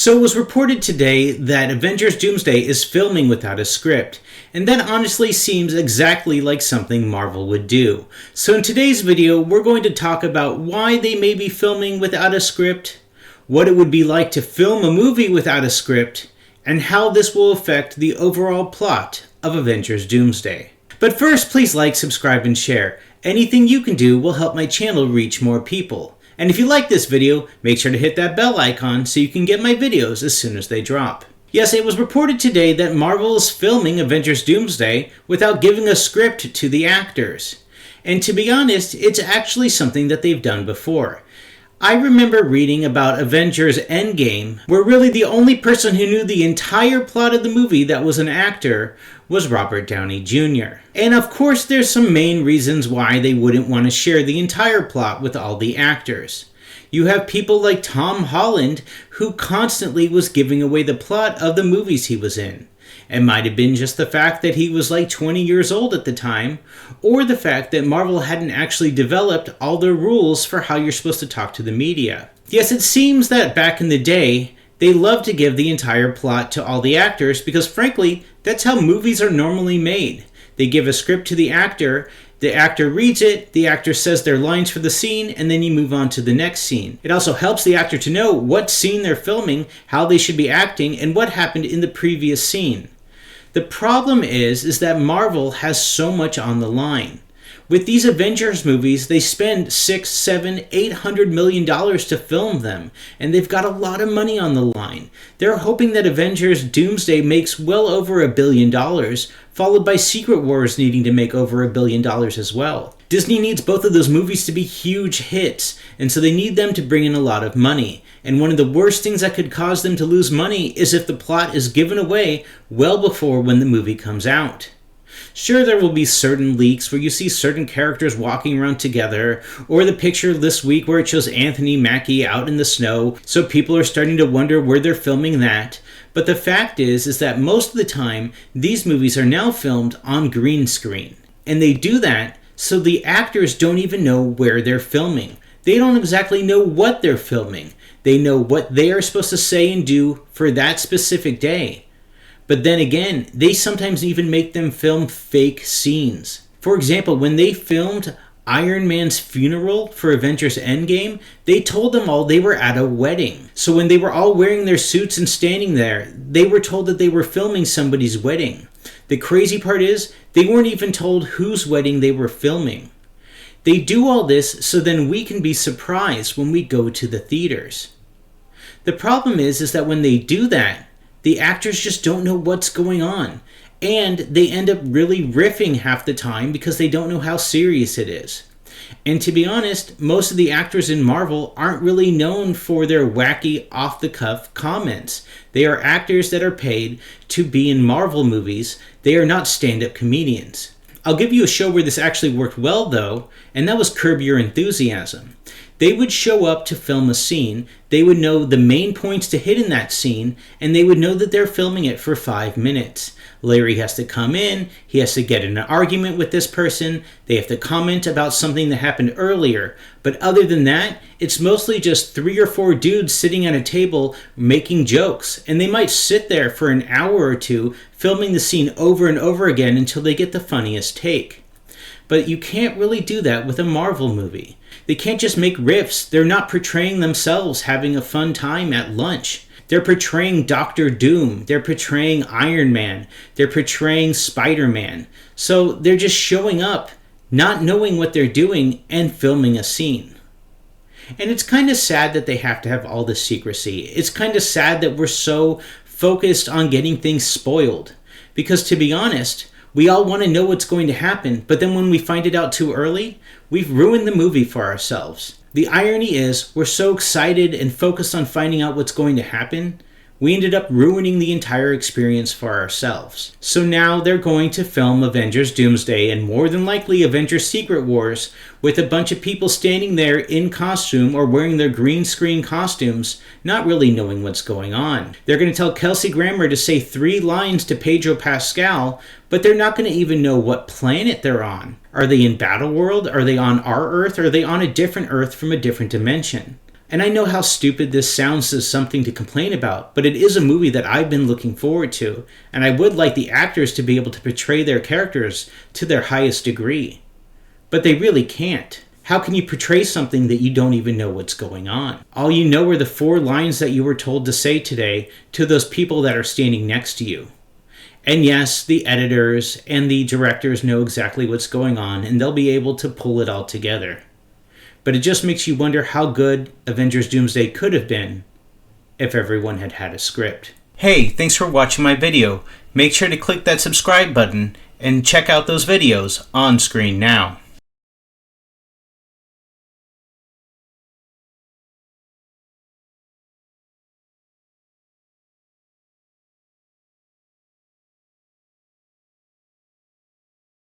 So it was reported today that Avengers Doomsday is filming without a script, and that honestly seems exactly like something Marvel would do. So in today's video, we're going to talk about why they may be filming without a script, what it would be like to film a movie without a script, and how this will affect the overall plot of Avengers Doomsday. But first, please like, subscribe, and share. Anything you can do will help my channel reach more people. And if you like this video, make sure to hit that bell icon so you can get my videos as soon as they drop. Yes, it was reported today that Marvel is filming Avengers Doomsday without giving a script to the actors. And to be honest, it's actually something that they've done before. I remember reading about Avengers Endgame, where really the only person who knew the entire plot of the movie that was an actor was Robert Downey Jr. And of course there's some main reasons why they wouldn't want to share the entire plot with all the actors. You have people like Tom Holland, who constantly was giving away the plot of the movies he was in. It might have been just the fact that he was like 20 years old at the time, or the fact that Marvel hadn't actually developed all their rules for how you're supposed to talk to the media. Yes, it seems that back in the day, they loved to give the entire plot to all the actors because frankly, that's how movies are normally made. They give a script to the actor reads it, the actor says their lines for the scene, and then you move on to the next scene. It also helps the actor to know what scene they're filming, how they should be acting, and what happened in the previous scene. The problem is that Marvel has so much on the line. With these Avengers movies, they spend $600, $700, $800 million to film them, and they've got a lot of money on the line. They're hoping that Avengers Doomsday makes well over $1 billion, followed by Secret Wars needing to make over $1 billion as well. Disney needs both of those movies to be huge hits, and so they need them to bring in a lot of money. And one of the worst things that could cause them to lose money is if the plot is given away well before when the movie comes out. Sure, there will be certain leaks where you see certain characters walking around together, or the picture this week where it shows Anthony Mackie out in the snow, so people are starting to wonder where they're filming that. But the fact is that most of the time, these movies are now filmed on green screen. And they do that so the actors don't even know where they're filming. They don't exactly know what they're filming. They know what they are supposed to say and do for that specific day. But then again, they sometimes even make them film fake scenes. For example, when they filmed Iron Man's funeral for Avengers Endgame, they told them all they were at a wedding. So when they were all wearing their suits and standing there, they were told that they were filming somebody's wedding. The crazy part is, they weren't even told whose wedding they were filming. They do all this so then we can be surprised when we go to the theaters. The problem is that when they do that, the actors just don't know what's going on, and they end up really riffing half the time because they don't know how serious it is. And to be honest, most of the actors in Marvel aren't really known for their wacky, off-the-cuff comments. They are actors that are paid to be in Marvel movies. They are not stand-up comedians. I'll give you a show where this actually worked well though, and that was Curb Your Enthusiasm. They would show up to film a scene, they would know the main points to hit in that scene, and they would know that they're filming it for 5 minutes. Larry has to come in, he has to get in an argument with this person, they have to comment about something that happened earlier. But other than that, it's mostly just 3 or 4 dudes sitting at a table making jokes, and they might sit there for an hour or two filming the scene over and over again until they get the funniest take. But you can't really do that with a Marvel movie. They can't just make riffs. They're not portraying themselves having a fun time at lunch. They're portraying Doctor Doom. They're portraying Iron Man. They're portraying Spider-Man. So they're just showing up, not knowing what they're doing, and filming a scene. And it's kind of sad that they have to have all this secrecy. It's kind of sad that we're so focused on getting things spoiled. Because to be honest, we all want to know what's going to happen, but then when we find it out too early, we've ruined the movie for ourselves. The irony is, we're so excited and focused on finding out what's going to happen, we ended up ruining the entire experience for ourselves. So now they're going to film Avengers Doomsday and more than likely Avengers Secret Wars with a bunch of people standing there in costume or wearing their green screen costumes, not really knowing what's going on. They're going to tell Kelsey Grammer to say 3 lines to Pedro Pascal, but they're not going to even know what planet they're on. Are they in Battleworld? Are they on our Earth? Or are they on a different Earth from a different dimension? And I know how stupid this sounds as something to complain about, but it is a movie that I've been looking forward to, and I would like the actors to be able to portray their characters to their highest degree. But they really can't. How can you portray something that you don't even know what's going on? All you know are the 4 lines that you were told to say today to those people that are standing next to you. And yes, the editors and the directors know exactly what's going on, and they'll be able to pull it all together. But it just makes you wonder how good Avengers Doomsday could have been if everyone had had a script. Hey, thanks for watching my video. Make sure to click that subscribe button and check out those videos on screen now.